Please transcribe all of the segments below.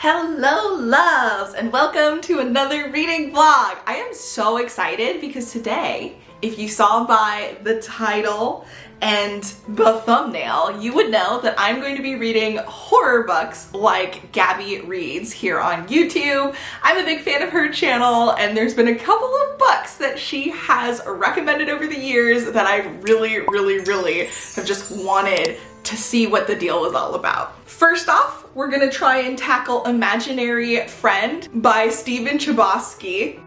Hello loves, and welcome to another reading vlog. I am so excited because today, if you saw by the title and the thumbnail, you would know that I'm going to be reading horror books like Gabby reads here on YouTube. I'm a big fan of her channel, and there's been a couple of books that she has recommended over the years that I really have just wanted to see what the deal was all about. First off, we're gonna try and tackle Imaginary Friend by Chbosky.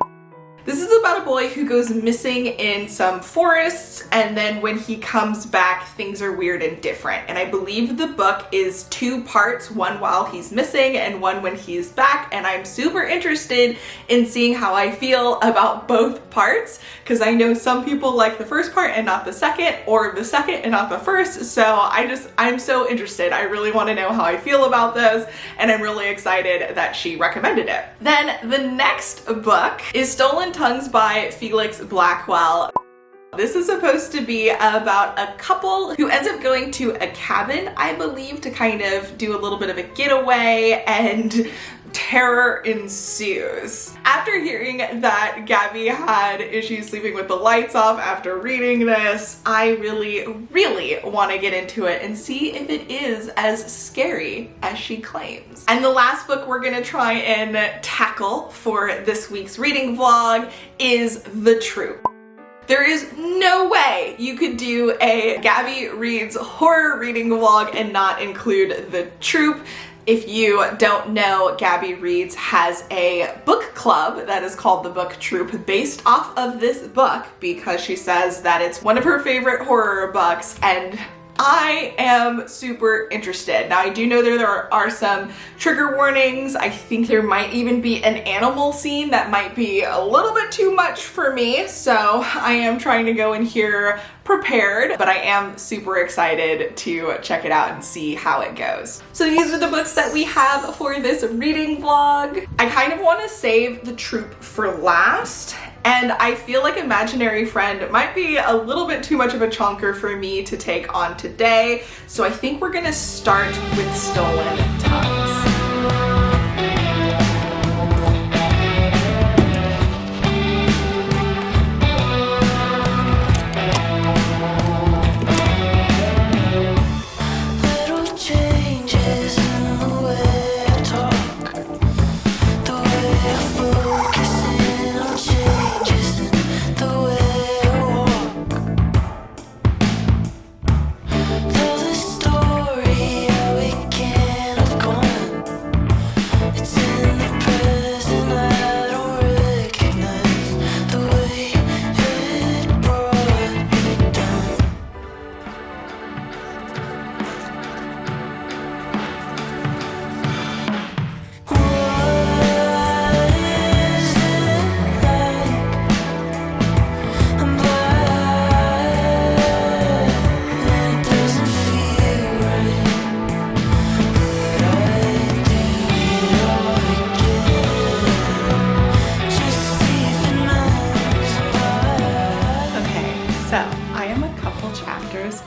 This is about a boy who goes missing in some forests, and then when he comes back, things are weird and different. And I believe the book is 2 parts, one while he's missing and one when he's back. And I'm super interested in seeing how I feel about both parts, because I know some people like the first part and not the second, or the second and not the first. So I'm so interested. I really want to know how I feel about this, and I'm really excited that she recommended it. Then the next book is Stolen Tongues by Felix Blackwell. This is supposed to be about a couple who ends up going to a cabin, I believe, to kind of do a little bit of a getaway, and terror ensues. After hearing that Gabby had issues sleeping with the lights off after reading this, I really want to get into it and see if it is as scary as she claims. And the last book we're gonna try and tackle for this week's reading vlog is The Troop. There is no way you could do a Gabby Reads horror reading vlog and not include The Troop. If you don't know, Gabby Reads has a book club that is called The Book Troop based off of this book because she says that it's one of her favorite horror books, and I am super interested. Now, I do know there are some trigger warnings. I think there might even be an animal scene that might be a little bit too much for me, so I am trying to go in here prepared, but I am super excited to check it out and see how it goes. So these are the books that we have for this reading vlog. I kind of want to save The Troop for last, and I feel like Imaginary Friend might be a little bit too much of a chunker for me to take on today, so I think we're gonna start with Stolen Tongues.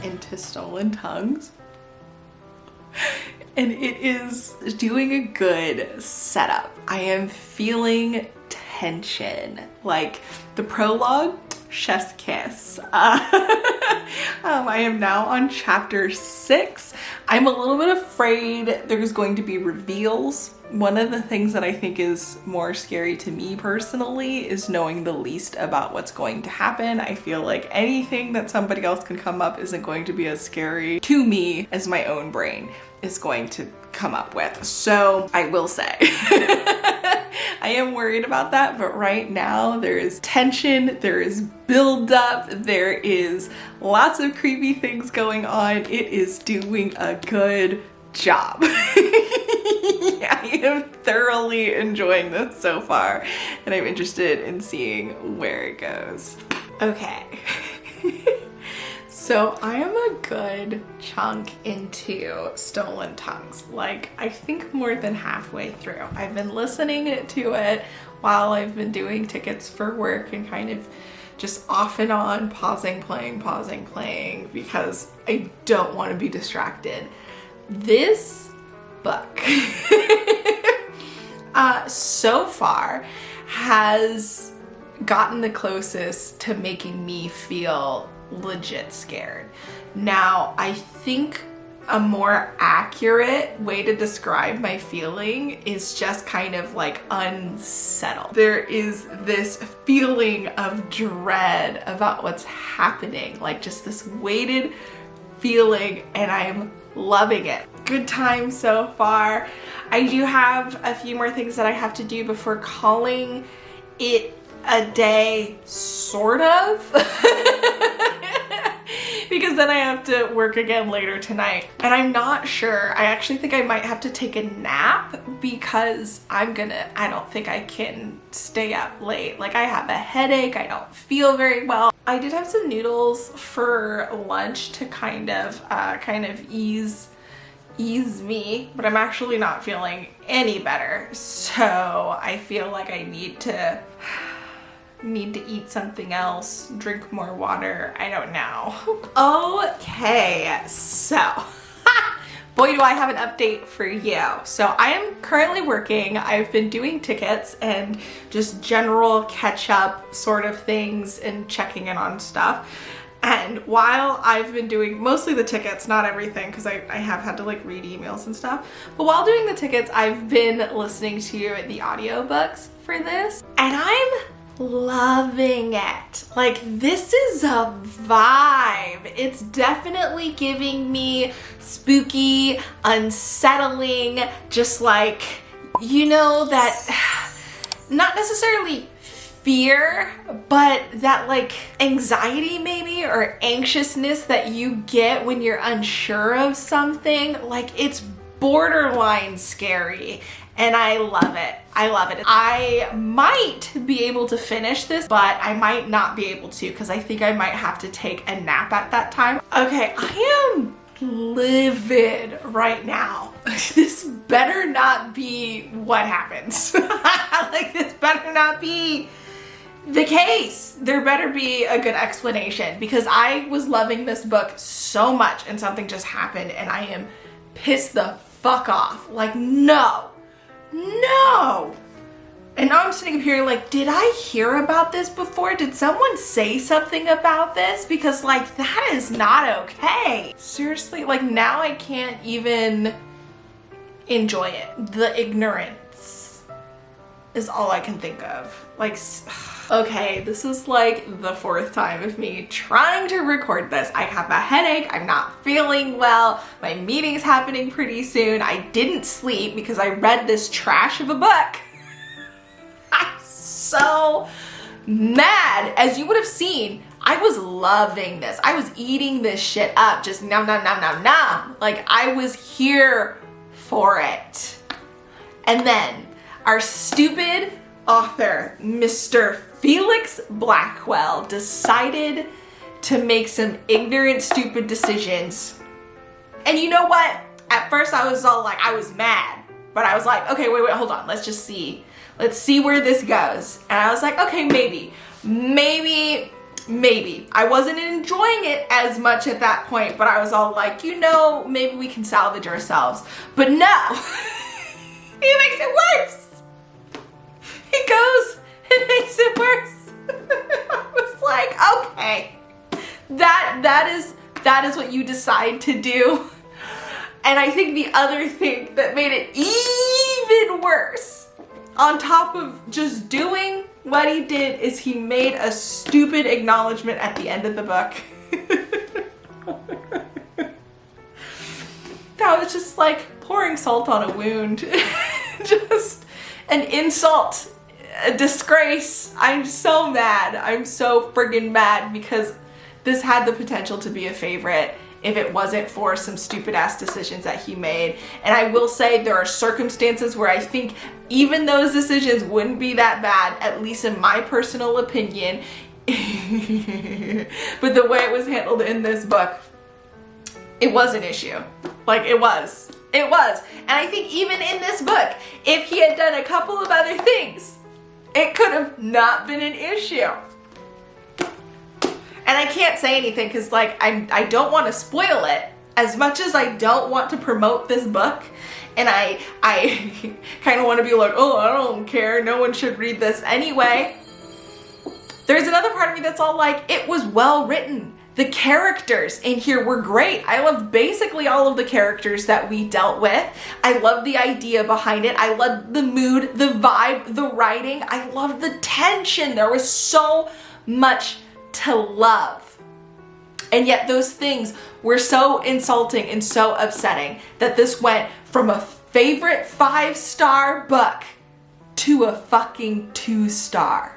Into Stolen Tongues, and it is doing a good setup. I am feeling tension. Like the prologue, chef's kiss. I am now on chapter 6. I'm a little bit afraid there's going to be reveals. One of the things that I think is more scary to me personally is knowing the least about what's going to happen. I feel like anything that somebody else can come up isn't going to be as scary to me as my own brain is going to come up with. So I will say, I am worried about that, but right now there is tension, there is buildup, there is lots of creepy things going on. It is doing a good job. I am thoroughly enjoying this so far, and I'm interested in seeing where it goes. Okay. So I am a good chunk into Stolen Tongues, like I think more than halfway through. I've been listening to it while I've been doing tickets for work and kind of just off and on, pausing, playing, because I don't want to be distracted. This book so far has gotten the closest to making me feel legit scared. Now, I think a more accurate way to describe my feeling is just kind of like unsettled. There is this feeling of dread about what's happening, like just this weighted feeling, and I'm loving it. Good time so far. I do have a few more things that I have to do before calling it a day, sort of. Because then I have to work again later tonight. And I'm not sure. I actually think I might have to take a nap because I don't think I can stay up late. Like, I have a headache, I don't feel very well. I did have some noodles for lunch to kind of ease me, but I'm actually not feeling any better. So I feel like I need to eat something else, drink more water, I don't know. Okay, so boy do I have an update for you. So I am currently working. I've been doing tickets and just general catch up sort of things and checking in on stuff. And while I've been doing mostly the tickets, not everything, because I have had to like read emails and stuff, but while doing the tickets, I've been listening to the audiobooks for this, and I'm loving it. Like, this is a vibe. It's definitely giving me spooky, unsettling, just like, you know, that not necessarily fear, but that like anxiety maybe, or anxiousness that you get when you're unsure of something. Like, it's borderline scary. And I love it. I love it. I might be able to finish this, but I might not be able to because I think I might have to take a nap at that time. Okay, I am livid right now. This better not be what happens. Like, this better not be the case. There better be a good explanation, because I was loving this book so much and something just happened and I am pissed the fuck off. Like, no. And now I'm sitting up here like, did I hear about this before? Did someone say something about this? Because like, that is not okay. Seriously, like, now I can't even enjoy it. The ignorance is all I can think of. Like, okay, this is like the fourth time of me trying to record this. I have a headache, I'm not feeling well, my meeting's happening pretty soon, I didn't sleep because I read this trash of a book. I'm so mad. As you would have seen, I was loving this. I was eating this shit up, just nom nom nom nom nom. Like, I was here for it. And then our stupid author, Mr. Felix Blackwell, decided to make some ignorant, stupid decisions. And you know what? At first I was all like, I was mad, but I was like, okay, wait, hold on. Let's just see. Let's see where this goes. And I was like, okay, maybe. I wasn't enjoying it as much at that point, but I was all like, you know, maybe we can salvage ourselves. But no, he makes it worse. He goes and makes it worse. I was like, okay, that is what you decide to do. And I think the other thing that made it even worse, on top of just doing what he did, is he made a stupid acknowledgement at the end of the book. That was just like pouring salt on a wound. Just an insult, a disgrace. I'm so mad. I'm so friggin' mad, because this had the potential to be a favorite if it wasn't for some stupid ass decisions that he made. And I will say there are circumstances where I think even those decisions wouldn't be that bad, at least in my personal opinion. But the way it was handled in this book, it was an issue. Like, it was. And I think even in this book, if he had done a couple of other things, it could have not been an issue. And I can't say anything because, like, I don't want to spoil it, as much as I don't want to promote this book, and I kind of want to be like, oh, I don't care, no one should read this anyway, there's another part of me that's all like, it was well written. The characters in here were great. I loved basically all of the characters that we dealt with. I loved the idea behind it. I loved the mood, the vibe, the writing. I loved the tension. There was so much to love. And yet those things were so insulting and so upsetting that this went from a favorite 5-star book to a fucking 2-star.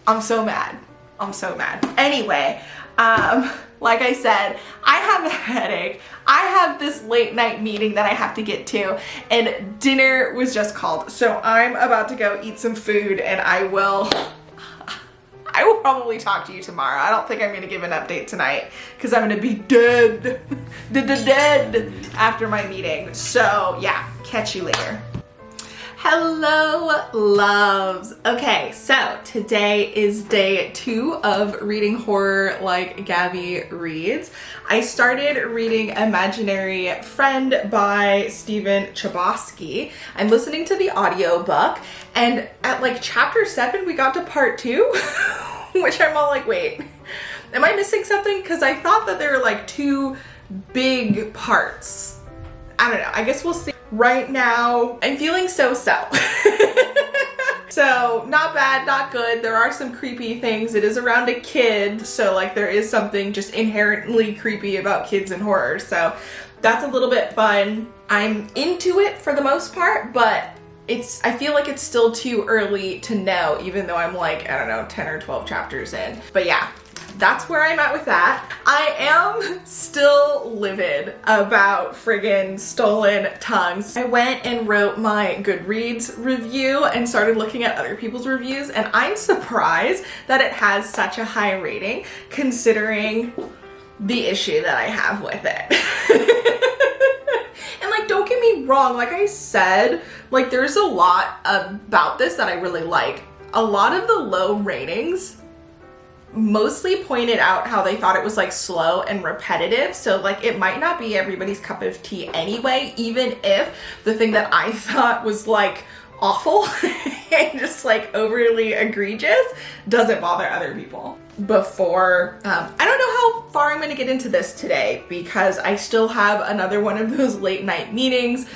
I'm so mad. I'm so mad. Anyway, like I said, I have a headache. I have this late night meeting that I have to get to, and dinner was just called. So I'm about to go eat some food, and I will probably talk to you tomorrow. I don't think I'm gonna give an update tonight because I'm gonna be dead, dead after my meeting. So yeah, catch you later. Hello, loves. Okay, so today is day 2 of reading horror like Gabby reads. I started reading Imaginary Friend by Chbosky. I'm listening to the audiobook, and at like chapter 7 we got to part 2, which I'm all like, wait, am I missing something? Because I thought that there were like 2 big parts. I don't know, I guess we'll see. Right now, I'm feeling so-so. So, not bad, not good. There are some creepy things. It is around a kid, so like there is something just inherently creepy about kids and horror. So, that's a little bit fun. I'm into it for the most part, but I feel like it's still too early to know, even though I'm like, I don't know, 10 or 12 chapters in. But yeah, that's where I'm at with that. I am still livid about friggin' Stolen Tongues. I went and wrote my Goodreads review and started looking at other people's reviews, and I'm surprised that it has such a high rating considering the issue that I have with it. And like, don't get me wrong, like I said, like there's a lot about this that I really like. A lot of the low ratings mostly pointed out how they thought it was like slow and repetitive, so like it might not be everybody's cup of tea anyway, even if the thing that I thought was like awful and just like overly egregious doesn't bother other people. Before, I don't know how far I'm going to get into this today because I still have another one of those late night meetings.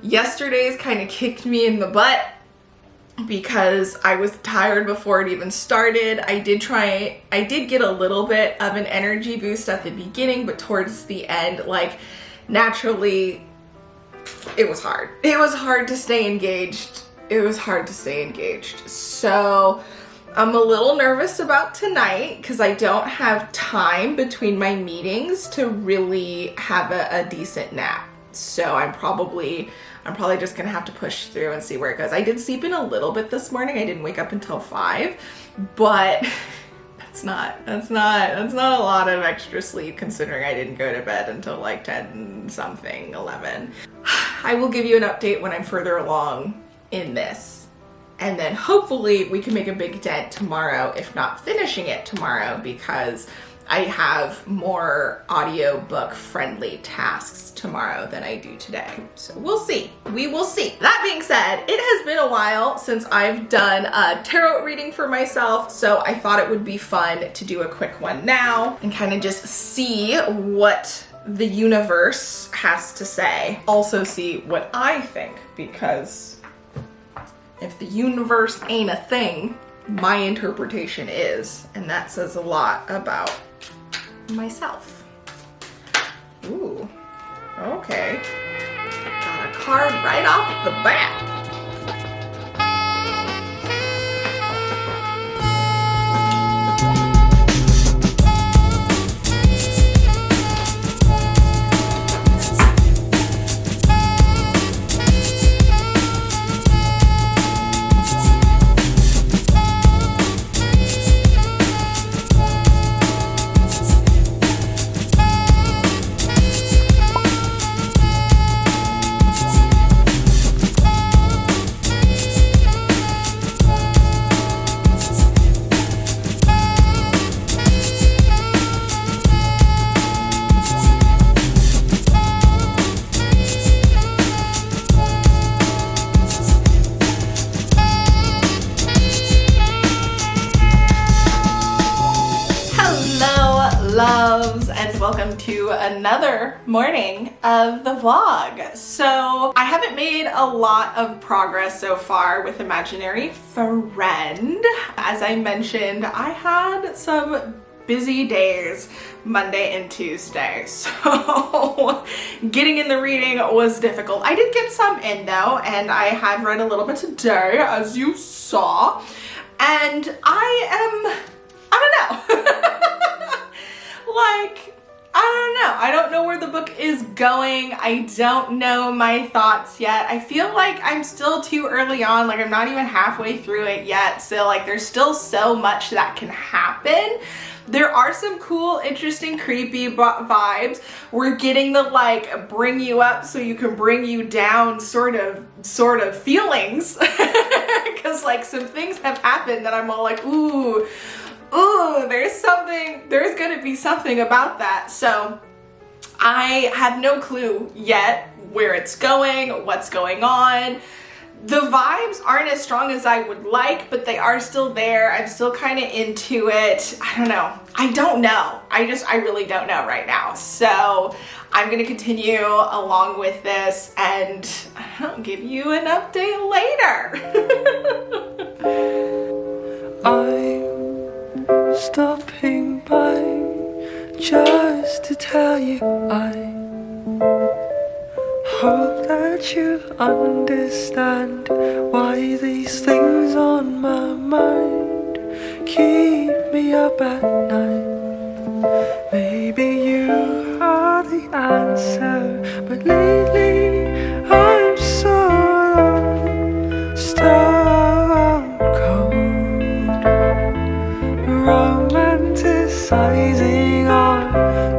Yesterday's kind of kicked me in the butt because I was tired before it even started. I did get a little bit of an energy boost at the beginning, but towards the end, like naturally, it was hard. It was hard to stay engaged. So I'm a little nervous about tonight because I don't have time between my meetings to really have a decent nap. So I'm probably just gonna have to push through and see where it goes. I did sleep in a little bit this morning. I didn't wake up until 5, but that's not a lot of extra sleep considering I didn't go to bed until like 10 something, 11. I will give you an update when I'm further along in this. And then hopefully we can make a big dent tomorrow, if not finishing it tomorrow, because I have more audiobook friendly tasks tomorrow than I do today. So we'll see. We will see. That being said, it has been a while since I've done a tarot reading for myself, so I thought it would be fun to do a quick one now and kind of just see what the universe has to say. Also see what I think, because if the universe ain't a thing, my interpretation is, and that says a lot about myself. Ooh, okay. Got a card right off the bat. welcome to another morning of the vlog. So I haven't made a lot of progress so far with Imaginary Friend. As I mentioned, I had some busy days Monday and Tuesday, so getting in the reading was difficult. I did get some in though, and I have read a little bit today, as you saw, and I don't know. Like, I don't know where the book is going. I don't know my thoughts yet. I feel like I'm still too early on, like I'm not even halfway through it yet, so like there's still so much that can happen. There are some cool, interesting, creepy vibes. We're getting the like bring you up so you can bring you down sort of feelings, because like some things have happened that I'm all like, ooh, there's gonna be something about that. So I have no clue yet where it's going, what's going on. The vibes aren't as strong as I would like, but they are still there. I'm still kind of into it. I don't know. I really don't know right now. So I'm gonna continue along with this and I'll give you an update later. I'm stopping by just to tell you I hope that you understand why these things on my mind keep me up at night. Maybe you are the answer, but lately I'm so alone, stone cold, romanticizing our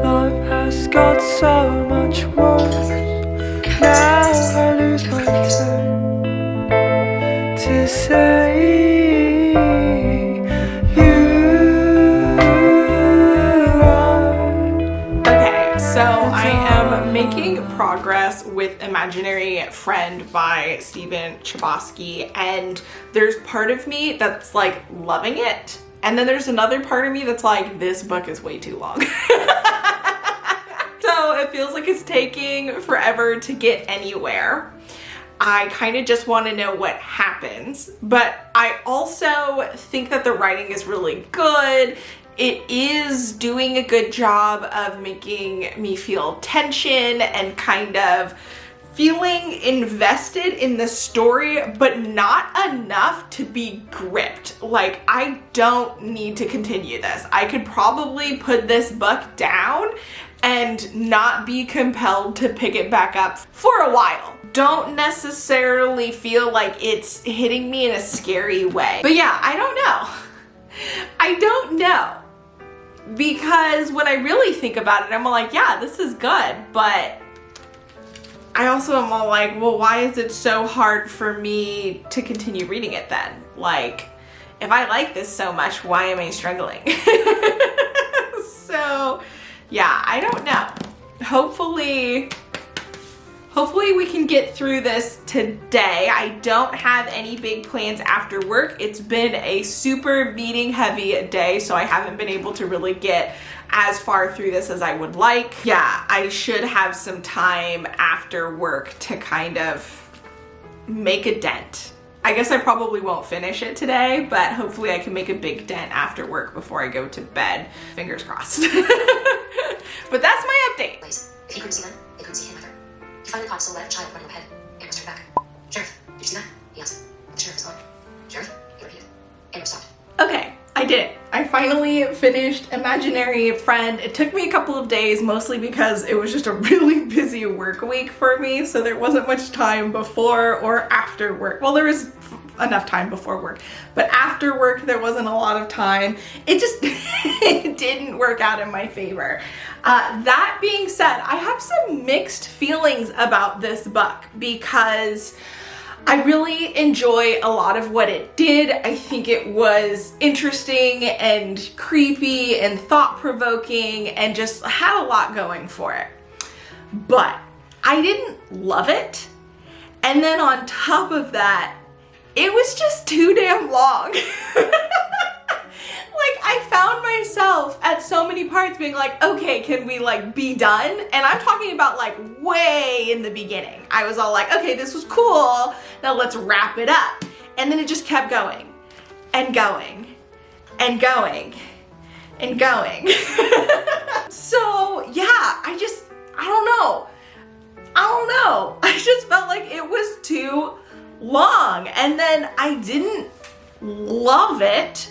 love has got so much worse. Now I lose my turn to say you are. Okay, so I am making progress with Imaginary Friend by Chbosky, and there's part of me that's like loving it, and then there's another part of me that's like, this book is way too long. So it feels like it's taking forever to get anywhere. I kind of just want to know what happens, but I also think that the writing is really good. It is doing a good job of making me feel tension and kind of feeling invested in the story, but not enough to be gripped. Like, I don't need to continue this. I could probably put this book down and not be compelled to pick it back up for a while. Don't necessarily feel like it's hitting me in a scary way. But yeah, I don't know. Because when I really think about it, I'm all like, yeah, this is good, but I also am all like, well, why is it so hard for me to continue reading it then? Like, if I like this so much, why am I struggling? So, yeah, I don't know. Hopefully we can get through this today. I don't have any big plans after work. It's been a super meeting heavy day, so I haven't been able to really get as far through this as I would like. Yeah, I should have some time after work to kind of make a dent. I guess I probably won't finish it today, but hopefully I can make a big dent after work before I go to bed. Fingers crossed. But that's my update. If you couldn't see them, they couldn't see him either. He finally caught a silhouette of a child running overhead. Aaron was turned back. Sheriff, did you see that? He asked. The sheriff was gone. Sheriff? He repeated. Aaron stopped. Okay, I did it. I finally finished Imaginary Friend. It took me a couple of days, mostly because it was just a really busy work week for me, so there wasn't much time before or after work. Well, there was enough time before work, but after work there wasn't a lot of time. It just it didn't work out in my favor. That being said, I have some mixed feelings about this book because I really enjoy a lot of what it did. I think it was interesting and creepy and thought-provoking and just had a lot going for it. But I didn't love it. And then on top of that, it was just too damn long. Like, I I found myself at so many parts being like, okay, can we like be done? And I'm talking about like way in the beginning. I was all like, okay, this was cool. Now let's wrap it up. And then it just kept going and going and going and going. So yeah, I don't know. I just felt like it was too long, and then I didn't love it.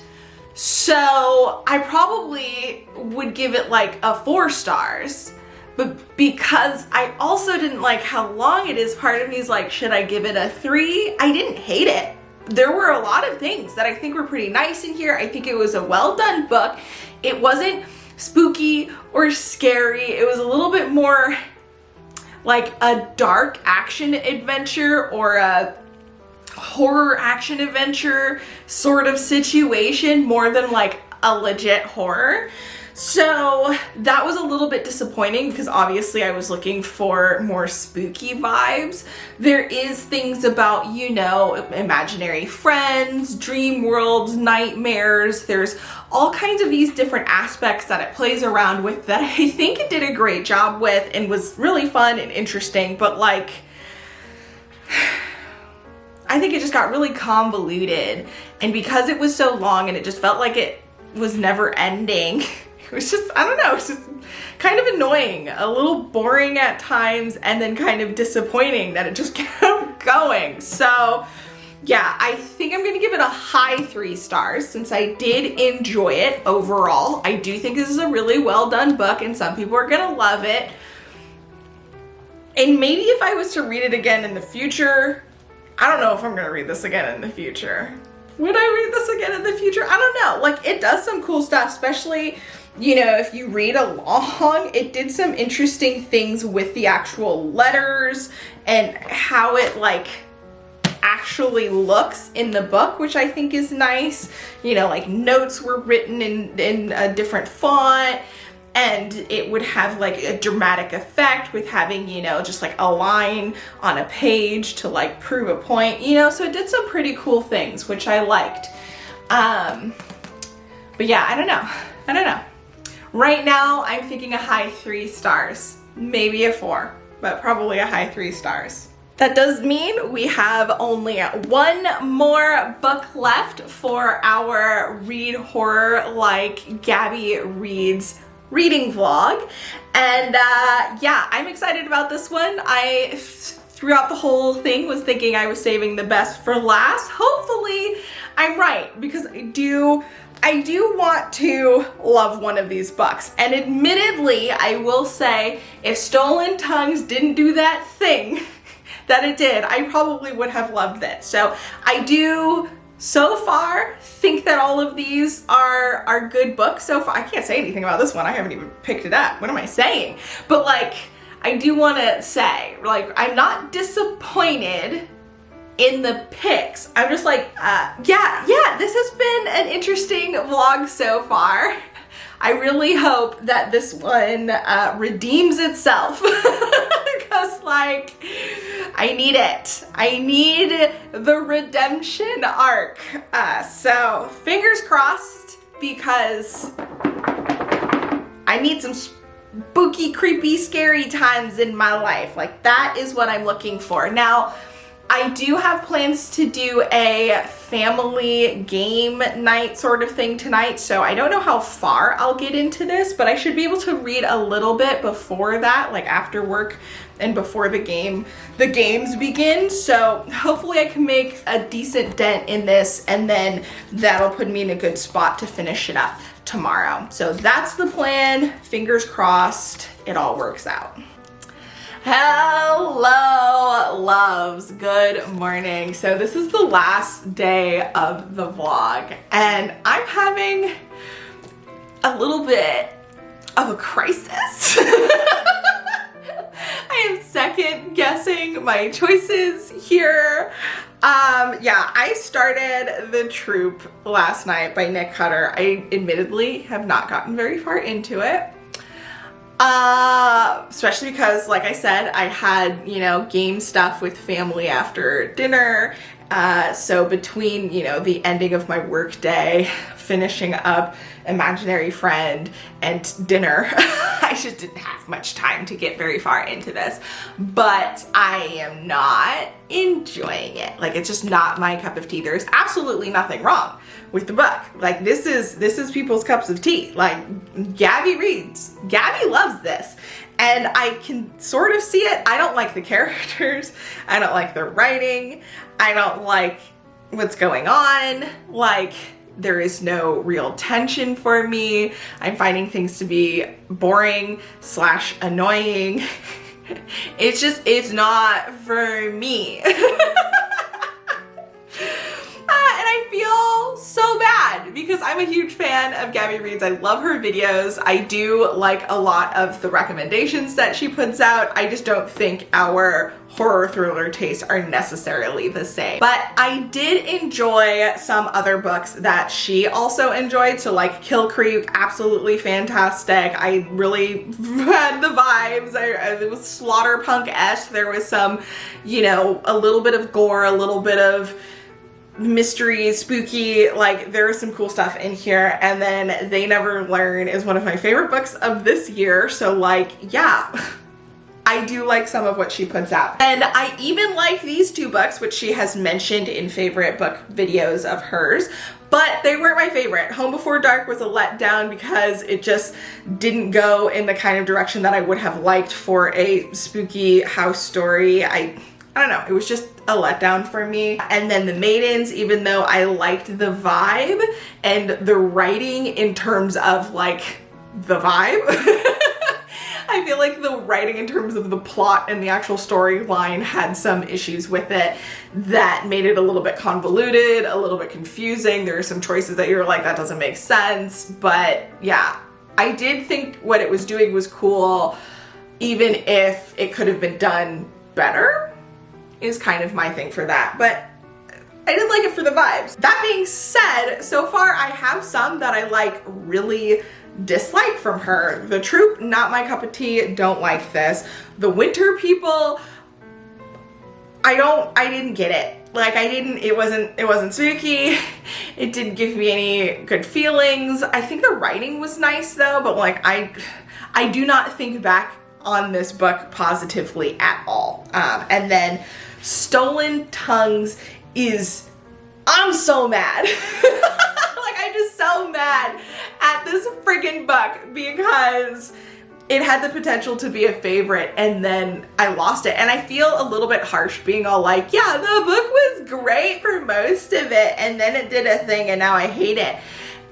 So I probably would give it like a 4 stars, but because I also didn't like how long it is, part of me is like, should I give it a 3? I didn't hate it. There were a lot of things that I think were pretty nice in here. I think it was a well done book. It wasn't spooky or scary. It was a little bit more like a dark action adventure or a horror action adventure sort of situation more than like a legit horror. So that was a little bit disappointing because obviously I was looking for more spooky vibes. There is things about, you know, imaginary friends, dream worlds, nightmares. There's all kinds of these different aspects that it plays around with that I think it did a great job with and was really fun and interesting, but like, I think it just got really convoluted, and because it was so long and it just felt like it was never ending, it was just, I don't know, it's just kind of annoying, a little boring at times, and then kind of disappointing that it just kept going. So yeah, I think I'm gonna give it a high 3 stars since I did enjoy it overall. I do think this is a really well done book and some people are gonna love it. And maybe if I was to read it again in the future, I don't know if I'm gonna read this again in the future. Would I read this again in the future? I don't know. Like, it does some cool stuff, especially, you know, if you read along, it did some interesting things with the actual letters and how it like actually looks in the book, which I think is nice. You know, like notes were written in a different font, and it would have like a dramatic effect with having, you know, just like a line on a page to like prove a point, you know, so it did some pretty cool things, which I liked. But yeah, I don't know. Right now, I'm thinking a high 3 stars, maybe a 4, but probably a high 3 stars. That does mean we have only one more book left for our Read Horror Like Gabby Reads reading vlog, and yeah, I'm excited about this one. I throughout the whole thing was thinking I was saving the best for last. Hopefully I'm right, because I do want to love one of these books, and admittedly I will say if Stolen Tongues didn't do that thing that it did, I probably would have loved it. So I do so far think that all of these are good books so far. I can't say anything about this one. I haven't even picked it up. What am I saying? But like, I do want to say, like, I'm not disappointed in the picks. I'm just like, yeah, this has been an interesting vlog so far. I really hope that this one redeems itself because like, I need it. I need the redemption arc. So fingers crossed, because I need some spooky, creepy, scary times in my life. Like, that is what I'm looking for. Now, I do have plans to do a family game night sort of thing tonight, so I don't know how far I'll get into this, but I should be able to read a little bit before that, like after work and before the games begin. So hopefully I can make a decent dent in this, and then that'll put me in a good spot to finish it up tomorrow. So that's the plan. Fingers crossed it all works out. Hello, loves. Good morning. So this is the last day of the vlog, and I'm having a little bit of a crisis. I am second guessing my choices here. Yeah, I started The Troop last night by Nick Cutter. I admittedly have not gotten very far into it. Especially because, like I said, I had, you know, game stuff with family after dinner, So between, you know, the ending of my work day, finishing up Imaginary Friend, and dinner, I just didn't have much time to get very far into this. But I am not enjoying it. Like, it's just not my cup of tea. There's absolutely nothing wrong with the book. Like, this is people's cups of tea. Like, Gabby reads. Gabby loves this. And I can sort of see it. I don't like the characters. I don't like the writing. I don't like what's going on. Like, there is no real tension for me. I'm finding things to be boring / annoying. It's not for me. And I feel so bad because I'm a huge fan of Gabby Reads. I love her videos. I do like a lot of the recommendations that she puts out. I just don't think our horror thriller tastes are necessarily the same. But I did enjoy some other books that she also enjoyed. So like Kill Creek, absolutely fantastic. I really had the vibes. It was Slaughterpunk-esque. There was some, you know, a little bit of gore, a little bit of mystery, spooky, like there is some cool stuff in here. And then They Never Learn is one of my favorite books of this year. So like, yeah, I do like some of what she puts out. And I even like these two books, which she has mentioned in favorite book videos of hers, but they weren't my favorite. Home Before Dark was a letdown because it just didn't go in the kind of direction that I would have liked for a spooky house story. I don't know, it was just a letdown for me. And then The Maidens, even though I liked the vibe and the writing in terms of like the vibe, I feel like the writing in terms of the plot and the actual storyline had some issues with it that made it a little bit convoluted, a little bit confusing. There are some choices that you're like, that doesn't make sense. But yeah, I did think what it was doing was cool, even if it could have been done better, is kind of my thing for that. But I did like it for the vibes. That being said, so far I have some that I like really dislike from her. The Troop, not my cup of tea, don't like this. The Winter People, I didn't get it. Like it wasn't spooky. It didn't give me any good feelings. I think the writing was nice though, but like I do not think back on this book positively at all. And then Stolen Tongues is, I'm so mad. Like, I'm just so mad at this freaking book because it had the potential to be a favorite and then I lost it. And I feel a little bit harsh being all like, yeah, the book was great for most of it and then it did a thing and now I hate it.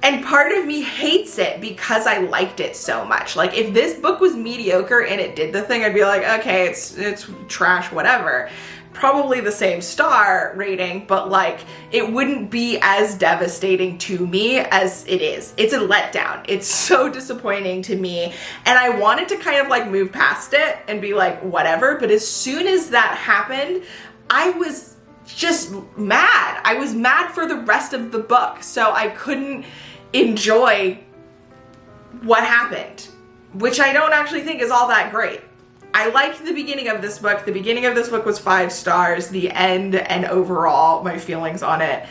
And part of me hates it because I liked it so much. Like, if this book was mediocre and it did the thing, I'd be like, okay, it's trash, whatever. Probably the same star rating, but like, it wouldn't be as devastating to me as it is. It's a letdown. It's so disappointing to me. And I wanted to kind of like move past it and be like, whatever. But as soon as that happened, I was just mad. I was mad for the rest of the book. So I couldn't enjoy what happened, which I don't actually think is all that great. I liked the beginning of this book. The beginning of this book was 5 stars. The end and overall, my feelings on it.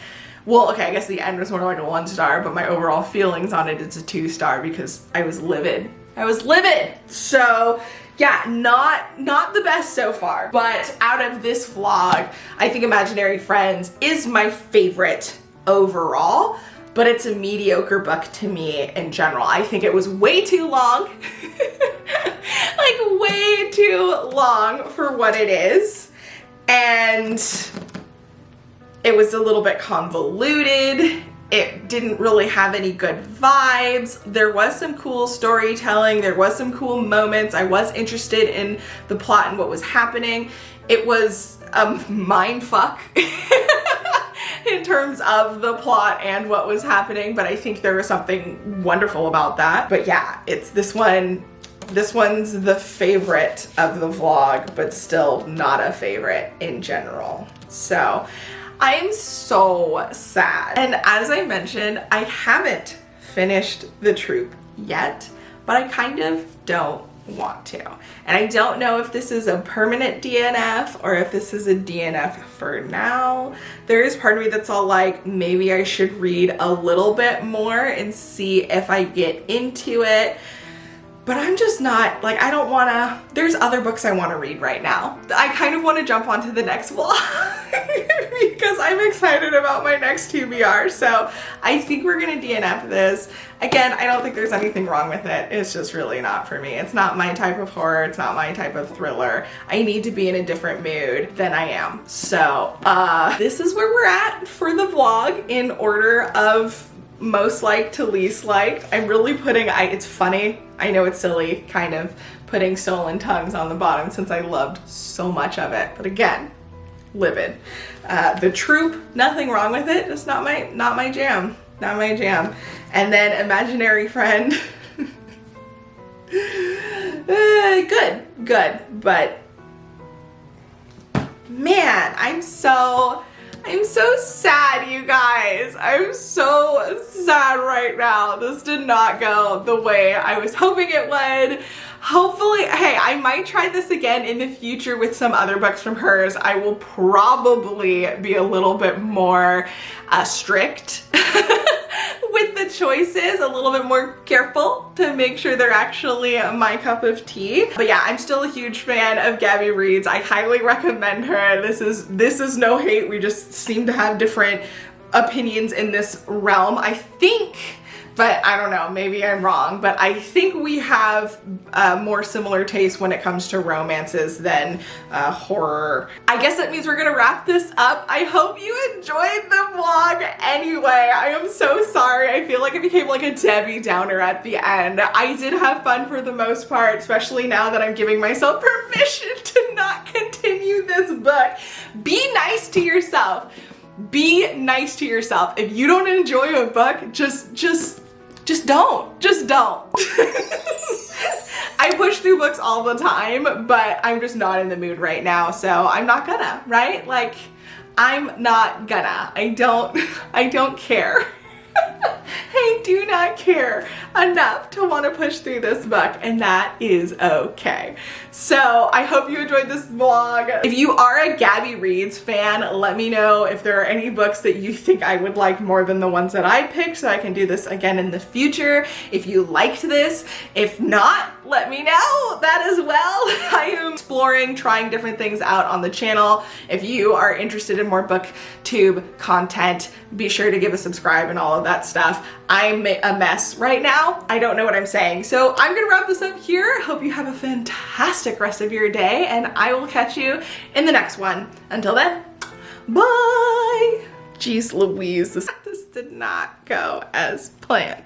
Well, okay, I guess the end was more like a 1 star, but my overall feelings on it, it's a 2 star because I was livid. I was livid. So yeah, not the best so far. But out of this vlog, I think Imaginary Friends is my favorite overall, but it's a mediocre book to me in general. I think it was way too long. Like way too long for what it is. And it was a little bit convoluted. It didn't really have any good vibes. There was some cool storytelling. There was some cool moments. I was interested in the plot and what was happening. It was a mind fuck in terms of the plot and what was happening, but I think there was something wonderful about that. But yeah, it's this one's the favorite of the vlog, but still not a favorite in general. So I'm so sad. And as I mentioned, I haven't finished The Troop yet, but I kind of don't want to. And I don't know if this is a permanent DNF or if this is a DNF for now. There is part of me that's all like, maybe I should read a little bit more and see if I get into it. But I'm just not, like, I don't wanna, there's other books I wanna read right now. I kind of wanna jump onto the next vlog because I'm excited about my next TBR. So I think we're gonna DNF this. Again, I don't think there's anything wrong with it. It's just really not for me. It's not my type of horror. It's not my type of thriller. I need to be in a different mood than I am. So this is where we're at for the vlog in order of most liked to least liked. I'm really putting, it's funny, I know it's silly, kind of putting Stolen Tongues on the bottom since I loved so much of it. But again, livid. The Troop, nothing wrong with it, just not my jam. Not my jam. And then Imaginary Friend. Good, but man, I'm so sad, you guys. I'm so sad right now. This did not go the way I was hoping it would. Hopefully, hey, I might try this again in the future with some other books from hers. I will probably be a little bit more strict with the choices, a little bit more careful to make sure they're actually my cup of tea. But yeah, I'm still a huge fan of Gabby Reads. I highly recommend her. This is no hate. We just seem to have different opinions in this realm, I think. But I don't know, maybe I'm wrong, but I think we have more similar tastes when it comes to romances than horror. I guess that means we're gonna wrap this up. I hope you enjoyed the vlog anyway. I am so sorry. I feel like I became like a Debbie Downer at the end. I did have fun for the most part, especially now that I'm giving myself permission to not continue this book. Be nice to yourself. Be nice to yourself. If you don't enjoy a book, just don't. Just don't. I push through books all the time, but I'm just not in the mood right now, so I'm not gonna, right? Like, I'm not gonna. I don't care. I do not care enough to want to push through this book, and that is okay. So I hope you enjoyed this vlog. If you are a Gabby Reads fan, let me know if there are any books that you think I would like more than the ones that I picked so I can do this again in the future. If you liked this, if not, let me know that as well. I am exploring, trying different things out on the channel. If you are interested in more booktube content, be sure to give a subscribe and all of that stuff. I'm a mess right now. I don't know what I'm saying. So I'm gonna wrap this up here. Hope you have a fantastic rest of your day, and I will catch you in the next one. Until then, bye. Jeez Louise, this did not go as planned.